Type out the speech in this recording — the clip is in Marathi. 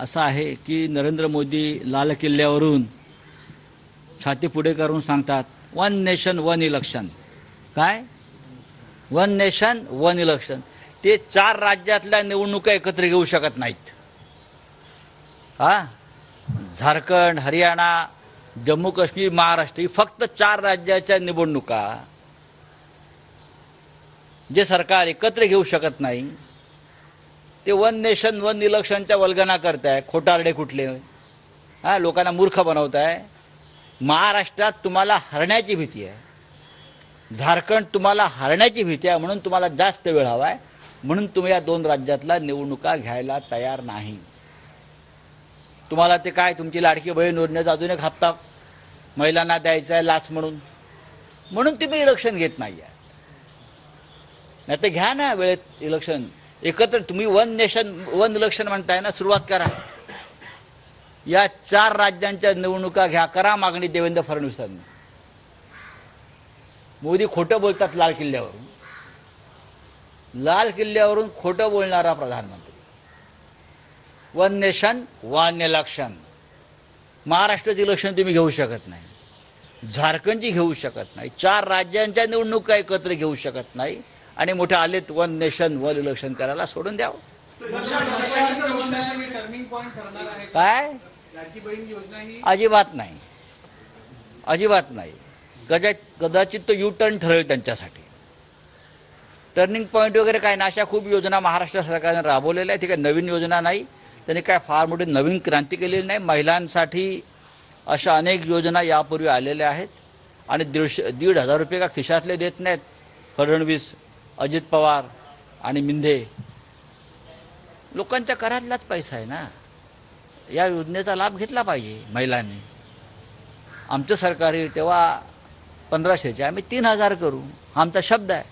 असं आहे की नरेंद्र मोदी लाल किल्ल्यावरून छाती पुढे करून सांगतात वन नेशन वन इलेक्शन. काय वन नेशन वन इलेक्शन? ते 4 राज्यातल्या निवडणुका एकत्र घेऊ शकत नाहीत. झारखंड, हरियाणा, जम्मू काश्मीर, महाराष्ट्र ही फक्त 4 राज्याच्या निवडणुका जे सरकार एकत्र घेऊ शकत नाही. ते वन नेशन वन इलेक्शनच्या वल्गना करताय. खोटारडे कुठले लोकांना मूर्ख बनवताय. महाराष्ट्रात तुम्हाला हरण्याची भीती आहे, झारखंड तुम्हाला हरण्याची भीती आहे, म्हणून तुम्हाला जास्त वेळ हवा आहे, म्हणून तुम्ही या 2 राज्यातला निवडणुका घ्यायला तयार नाही. तुम्हाला ते काय तुमची लाडकी बहीण योजनेचा अजून एक हप्ता महिलांना द्यायचा आहे लाच म्हणून तुम्ही इलेक्शन घेत नाही आहे. नाही तर घ्या ना वेळेत इलेक्शन एकत्र. तुम्ही वन नेशन वन इलेक्शन म्हणताय ना, सुरुवात करा. या 4 राज्यांच्या निवडणुका घ्या. करा मागणी देवेंद्र फडणवीसांनी. मोदी खोटं बोलतात लाल किल्ल्यावरून. लाल किल्ल्यावरून खोटं बोलणारा प्रधानमंत्री. One nation one election. महाराष्ट्राचं इलेक्शन तुम्ही घेऊ शकत नाही, झारखंडची घेऊ शकत नाही, 4 राज्यांच्या निवडणुका एकत्र घेऊ शकत नाही, आणि मोठे आलेत वन नेशन वन इलेक्शन करायला. सोडून द्यावं. काय अजिबात नाही, अजिबात नाही. कदाचित तो यू टर्न ठरेल त्यांच्यासाठी. टर्निंग पॉईंट वगैरे काय ना, अशा खूप योजना महाराष्ट्र सरकारने राबवलेल्या आहेत. ती काही नवीन योजना नाही, त्यांनी काय फार मोठी नवीन क्रांती केलेली नाही. महिलांसाठी अशा अनेक योजना यापूर्वी आलेल्या आहेत, आणि 1,500 रुपये का खिशातले देत नाहीत फडणवीस, अजित पवार आणि मिंधे. लोकांच्या करातलाच पैसा आहे ना. या योजनेचा लाभ घेतला पाहिजे महिलांनी. आमचं सरकार येईल तेव्हा 1,500चे आम्ही 3,000 करू, हा आमचा शब्द आहे.